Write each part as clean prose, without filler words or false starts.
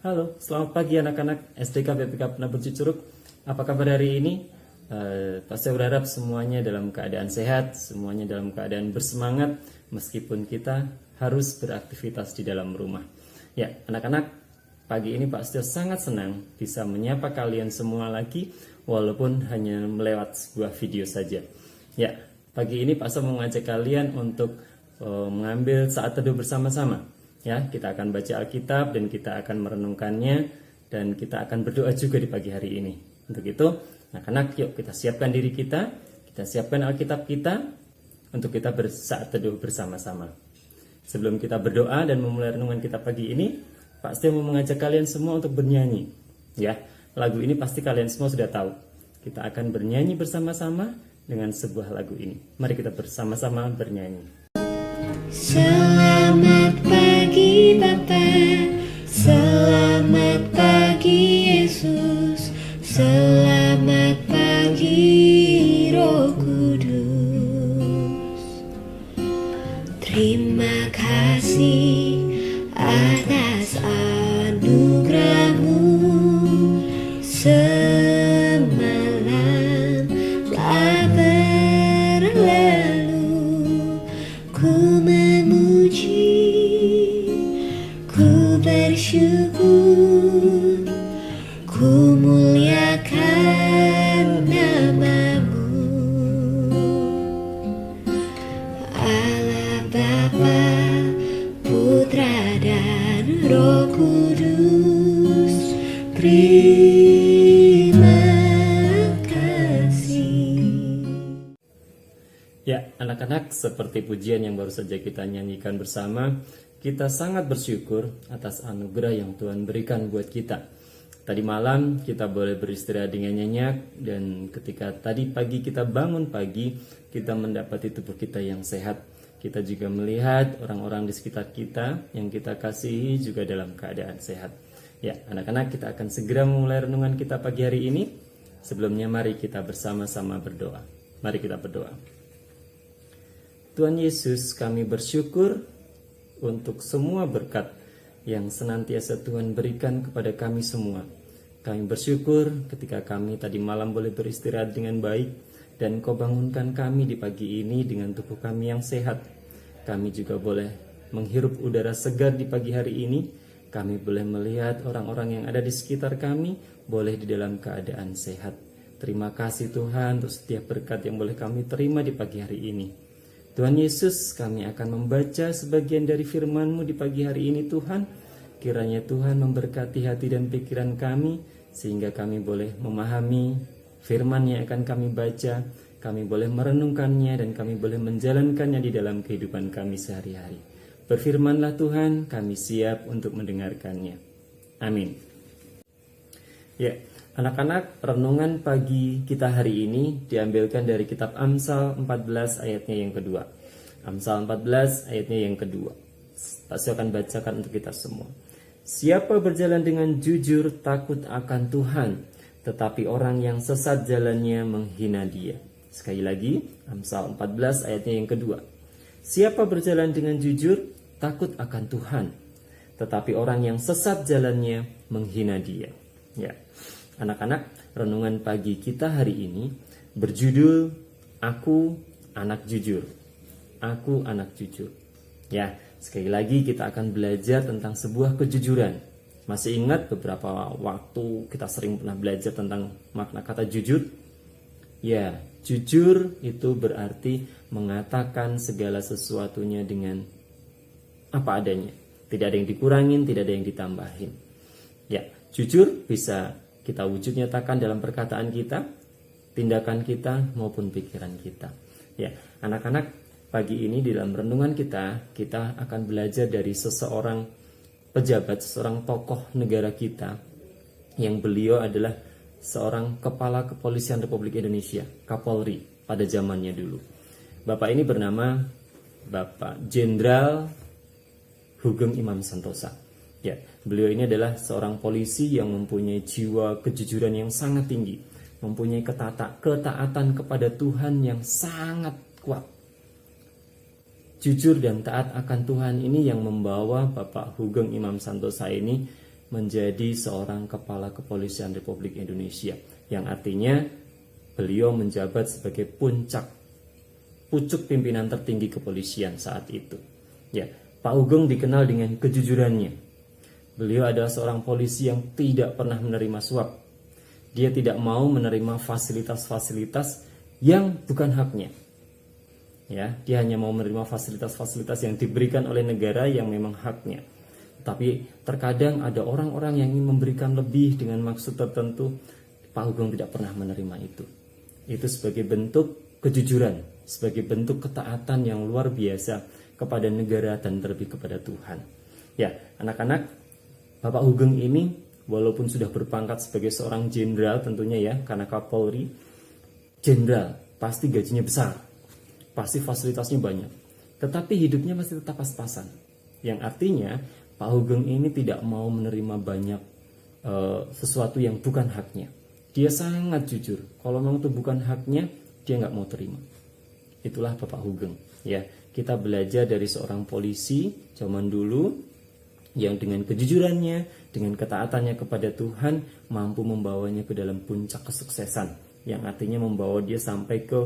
Halo, selamat pagi anak-anak SDK BPK Penabur Cicurug. Apa kabar hari ini? Pasti berharap semuanya dalam keadaan sehat, semuanya dalam keadaan bersemangat, meskipun kita harus beraktivitas di dalam rumah. Ya, anak-anak, pagi ini Pak Setio sangat senang bisa menyapa kalian semua lagi, walaupun hanya melewat sebuah video saja. Ya, pagi ini Pak Setio mengajak kalian untuk mengambil saat teduh bersama-sama. Ya, kita akan baca Alkitab dan kita akan merenungkannya dan kita akan berdoa juga di pagi hari ini. Untuk itu, anak-anak, yuk kita siapkan diri kita siapkan Alkitab kita untuk kita bersaat teduh bersama-sama. Sebelum kita berdoa dan memulai renungan kita pagi ini, Pak Setio mau mengajak kalian semua untuk bernyanyi. Ya, lagu ini pasti kalian semua sudah tahu. Kita akan bernyanyi bersama-sama dengan sebuah lagu ini. Mari kita bersama-sama bernyanyi. Selamat pagi Bapa, selamat pagi Yesus, selamat pagi Roh Kudus. Terima kasih atas anugerah-Mu. Semalam telah berlalu, ku bersyukur, ku muliakan nama-Mu. Allah Bapa, Putra dan Roh Kudus, terima kasih. Ya, anak-anak, seperti pujian yang baru saja kita nyanyikan bersama, kita sangat bersyukur atas anugerah yang Tuhan berikan buat kita. Tadi malam kita boleh beristirahat dengan nyenyak, dan ketika tadi pagi kita bangun pagi, kita mendapati tubuh kita yang sehat. Kita juga melihat orang-orang di sekitar kita yang kita kasihi juga dalam keadaan sehat. Ya, anak-anak, kita akan segera memulai renungan kita pagi hari ini. Sebelumnya mari kita bersama-sama berdoa. Mari kita berdoa. Tuhan Yesus, kami bersyukur untuk semua berkat yang senantiasa Tuhan berikan kepada kami semua. Kami bersyukur ketika kami tadi malam boleh beristirahat dengan baik, dan Kau bangunkan kami di pagi ini dengan tubuh kami yang sehat. Kami juga boleh menghirup udara segar di pagi hari ini. Kami boleh melihat orang-orang yang ada di sekitar kami boleh di dalam keadaan sehat. Terima kasih Tuhan untuk setiap berkat yang boleh kami terima di pagi hari ini. Tuhan Yesus, kami akan membaca sebagian dari firman-Mu di pagi hari ini Tuhan. Kiranya Tuhan memberkati hati dan pikiran kami, sehingga kami boleh memahami firman yang akan kami baca, kami boleh merenungkannya, dan kami boleh menjalankannya di dalam kehidupan kami sehari-hari. Berfirmanlah Tuhan, kami siap untuk mendengarkannya. Amin. Ya, anak-anak, renungan pagi kita hari ini diambilkan dari kitab Amsal 14 ayatnya yang kedua. Amsal 14 ayatnya yang kedua. Saya akan bacakan untuk kita semua. Siapa berjalan dengan jujur takut akan Tuhan, tetapi orang yang sesat jalannya menghina Dia. Sekali lagi, Amsal 14 ayatnya yang kedua. Siapa berjalan dengan jujur takut akan Tuhan, tetapi orang yang sesat jalannya menghina Dia. Ya. Anak-anak, renungan pagi kita hari ini berjudul Aku Anak Jujur. Aku Anak Jujur. Ya, sekali lagi kita akan belajar tentang sebuah kejujuran. Masih ingat beberapa waktu kita sering pernah belajar tentang makna kata jujur? Ya, jujur itu berarti mengatakan segala sesuatunya dengan apa adanya. Tidak ada yang dikurangin, tidak ada yang ditambahin. Ya, jujur bisa kita wujud nyatakan dalam perkataan kita, tindakan kita, maupun pikiran kita. Ya, anak-anak, pagi ini dalam renungan kita akan belajar dari seseorang pejabat, seorang tokoh negara kita, yang beliau adalah seorang kepala kepolisian Republik Indonesia, Kapolri pada zamannya dulu. Bapak ini bernama Bapak Jenderal Hugeng Imam Santosa. Ya, beliau ini adalah seorang polisi yang mempunyai jiwa kejujuran yang sangat tinggi, mempunyai ketaatan kepada Tuhan yang sangat kuat. Jujur dan taat akan Tuhan ini yang membawa Bapak Hugeng Imam Santosa ini menjadi seorang kepala kepolisian Republik Indonesia, yang artinya beliau menjabat sebagai pucuk pimpinan tertinggi kepolisian saat itu. Ya, Pak Ugeng dikenal dengan kejujurannya. Beliau adalah seorang polisi yang tidak pernah menerima suap. Dia tidak mau menerima fasilitas-fasilitas yang bukan haknya. Ya, dia hanya mau menerima fasilitas-fasilitas yang diberikan oleh negara yang memang haknya. Tapi terkadang ada orang-orang yang ingin memberikan lebih dengan maksud tertentu. Pak Ugeng tidak pernah menerima itu. Itu sebagai bentuk kejujuran, sebagai bentuk ketaatan yang luar biasa kepada negara dan terlebih kepada Tuhan. Ya, anak-anak, Bapak Ugeng ini walaupun sudah berpangkat sebagai seorang jenderal tentunya ya, karena Kapolri, jenderal pasti gajinya besar, pasti fasilitasnya banyak, tetapi hidupnya masih tetap pas-pasan. Yang artinya Pak Ugeng ini tidak mau menerima banyak sesuatu yang bukan haknya. Dia sangat jujur. Kalau memang itu bukan haknya, dia nggak mau terima. Itulah Bapak Ugeng. Ya, kita belajar dari seorang polisi zaman dulu yang dengan kejujurannya, dengan ketaatannya kepada Tuhan mampu membawanya ke dalam puncak kesuksesan, yang artinya membawa dia sampai ke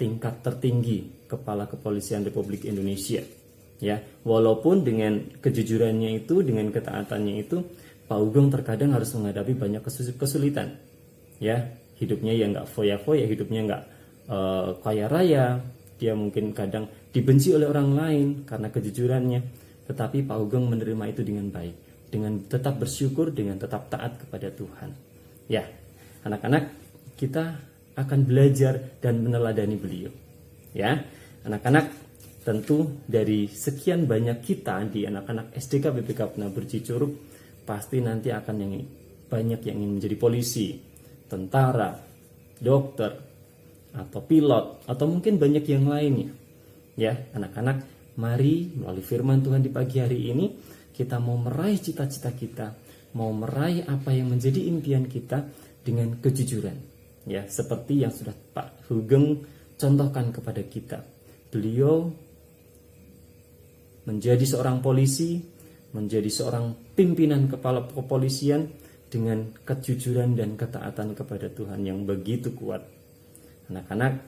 tingkat tertinggi kepala kepolisian Republik Indonesia. Ya, walaupun dengan kejujurannya itu, dengan ketaatannya itu, Pak Ugeng terkadang harus menghadapi banyak kesulitan. Ya, hidupnya ya nggak foya-foya, hidupnya nggak kaya raya. Dia mungkin kadang dibenci oleh orang lain karena kejujurannya. Tetapi Pak Ugeng menerima itu dengan baik, dengan tetap bersyukur, dengan tetap taat kepada Tuhan. Ya, anak-anak, kita akan belajar dan meneladani beliau. Ya, anak-anak, tentu dari sekian banyak kita di anak-anak SDK BPK Penabur Cicurug, pasti nanti akan yang banyak yang ingin menjadi polisi, tentara, dokter, atau pilot, atau mungkin banyak yang lainnya. Ya, anak-anak, mari melalui firman Tuhan di pagi hari ini kita mau meraih cita-cita kita, mau meraih apa yang menjadi impian kita dengan kejujuran. Ya, seperti yang sudah Pak Ugeng contohkan kepada kita. Beliau menjadi seorang polisi, menjadi seorang pimpinan kepala kepolisian dengan kejujuran dan ketaatan kepada Tuhan yang begitu kuat. Anak-anak,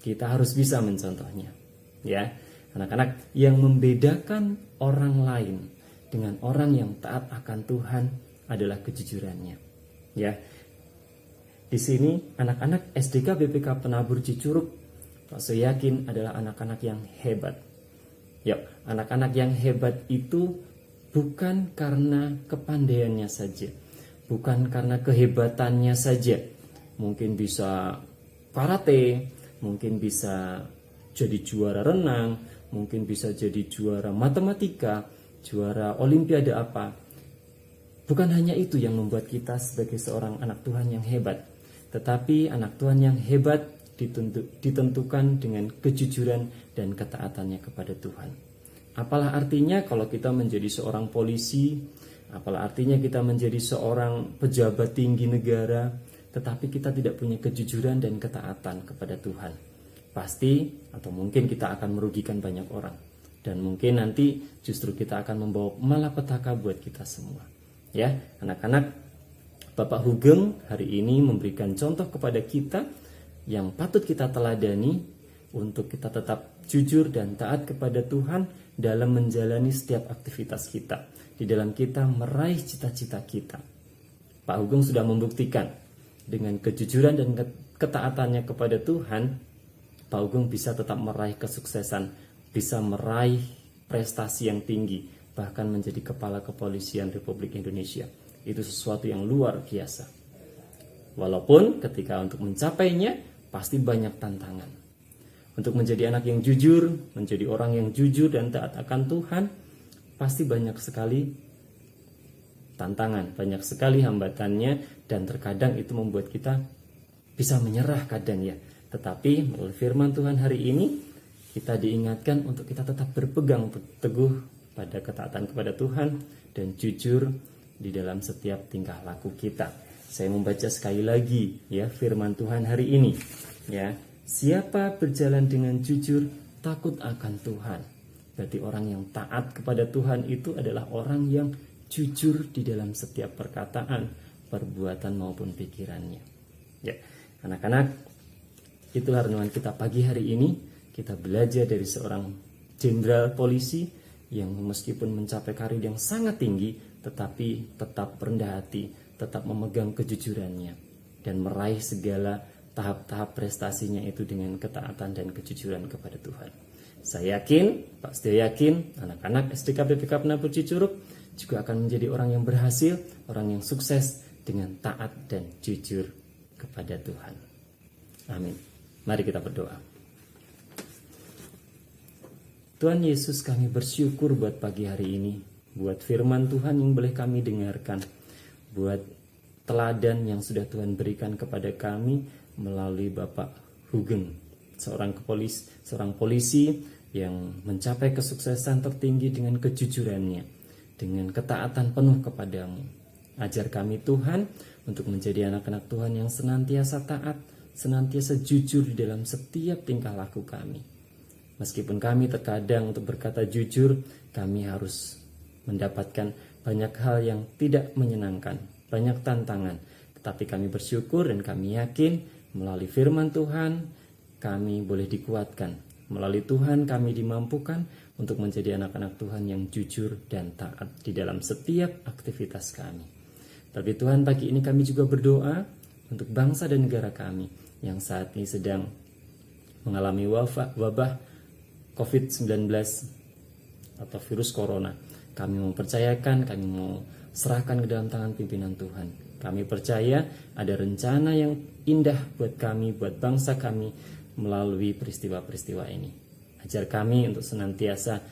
kita harus bisa mencontohnya. Ya, anak-anak, yang membedakan orang lain dengan orang yang taat akan Tuhan adalah kejujurannya. Ya, di sini anak-anak SDK BPK Penabur Cicurug, Pak saya yakin adalah anak-anak yang hebat. Ya, anak-anak yang hebat itu bukan karena kepandaiannya saja, bukan karena kehebatannya saja. Mungkin bisa karate, mungkin bisa jadi juara renang, mungkin bisa jadi juara matematika, juara olimpiade apa. Bukan hanya itu yang membuat kita sebagai seorang anak Tuhan yang hebat, tetapi anak Tuhan yang hebat ditentukan dengan kejujuran dan ketaatannya kepada Tuhan. Apalah artinya kalau kita menjadi seorang polisi, apalah artinya kita menjadi seorang pejabat tinggi negara, tetapi kita tidak punya kejujuran dan ketaatan kepada Tuhan. Pasti atau mungkin kita akan merugikan banyak orang, dan mungkin nanti justru kita akan membawa malapetaka buat kita semua. Ya, anak-anak, Bapak Ugeng hari ini memberikan contoh kepada kita yang patut kita teladani untuk kita tetap jujur dan taat kepada Tuhan dalam menjalani setiap aktivitas kita, di dalam kita meraih cita-cita kita. Pak Ugeng sudah membuktikan dengan kejujuran dan ketaatannya kepada Tuhan, Pak Ugeng bisa tetap meraih kesuksesan, bisa meraih prestasi yang tinggi, bahkan menjadi kepala kepolisian Republik Indonesia. Itu sesuatu yang luar biasa. Walaupun ketika untuk mencapainya pasti banyak tantangan. Untuk menjadi anak yang jujur, menjadi orang yang jujur dan taat akan Tuhan, pasti banyak sekali tantangan, banyak sekali hambatannya, dan terkadang itu membuat kita bisa menyerah kadang ya. Tetapi melalui firman Tuhan hari ini kita diingatkan untuk kita tetap berpegang teguh pada ketaatan kepada Tuhan dan jujur di dalam setiap tingkah laku kita. Saya membaca sekali lagi ya firman Tuhan hari ini. Ya, siapa berjalan dengan jujur takut akan Tuhan. Berarti orang yang taat kepada Tuhan itu adalah orang yang jujur di dalam setiap perkataan, perbuatan maupun pikirannya. Ya, anak-anak, itulah renungan kita pagi hari ini. Kita belajar dari seorang jenderal polisi yang meskipun mencapai karir yang sangat tinggi, tetapi tetap rendah hati, tetap memegang kejujurannya, dan meraih segala tahap-tahap prestasinya itu dengan ketaatan dan kejujuran kepada Tuhan. Saya yakin, Pak Setia yakin, anak-anak SDK BPK Penabur Cicurug juga akan menjadi orang yang berhasil, orang yang sukses dengan taat dan jujur kepada Tuhan. Amin. Mari kita berdoa. Tuhan Yesus, kami bersyukur buat pagi hari ini, buat firman Tuhan yang boleh kami dengarkan, buat teladan yang sudah Tuhan berikan kepada kami melalui Bapak Hugeng, seorang polisi yang mencapai kesuksesan tertinggi dengan kejujurannya, dengan ketaatan penuh kepadamu. Ajar kami Tuhan untuk menjadi anak-anak Tuhan yang senantiasa taat, senantiasa jujur di dalam setiap tingkah laku kami. Meskipun kami terkadang untuk berkata jujur, kami harus mendapatkan banyak hal yang tidak menyenangkan, banyak tantangan. Tetapi kami bersyukur dan kami yakin melalui firman Tuhan kami boleh dikuatkan. Melalui Tuhan kami dimampukan untuk menjadi anak-anak Tuhan yang jujur dan taat di dalam setiap aktivitas kami. Tapi Tuhan, pagi ini kami juga berdoa untuk bangsa dan negara kami yang saat ini sedang mengalami wabah COVID-19 atau virus corona. Kami mau percayakan, kami mau serahkan ke dalam tangan pimpinan Tuhan. Kami percaya ada rencana yang indah buat kami, buat bangsa kami melalui peristiwa-peristiwa ini. Ajar kami untuk senantiasa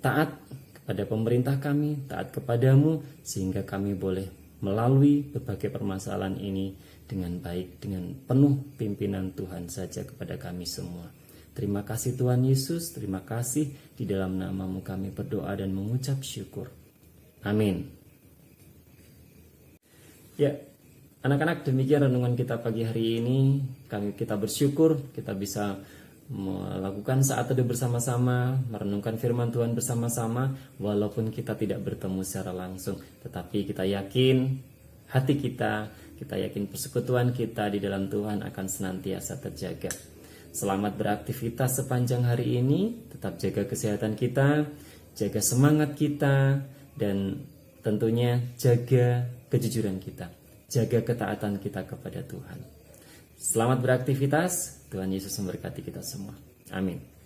taat kepada pemerintah kami, taat kepadamu, sehingga kami boleh melalui berbagai permasalahan ini dengan baik, dengan penuh pimpinan Tuhan saja kepada kami semua. Terima kasih Tuhan Yesus, terima kasih, di dalam namamu kami berdoa dan mengucap syukur. Amin. Ya, anak-anak, demikian renungan kita pagi hari ini. Kita bersyukur kita bisa melakukan saat teduh bersama-sama, merenungkan firman Tuhan bersama-sama, walaupun kita tidak bertemu secara langsung. Tetapi kita yakin hati kita yakin persekutuan kita di dalam Tuhan akan senantiasa terjaga. Selamat beraktivitas sepanjang hari ini, tetap jaga kesehatan kita, jaga semangat kita, dan tentunya jaga kejujuran kita. Jaga ketaatan kita kepada Tuhan. Selamat beraktivitas. Tuhan Yesus memberkati kita semua. Amin.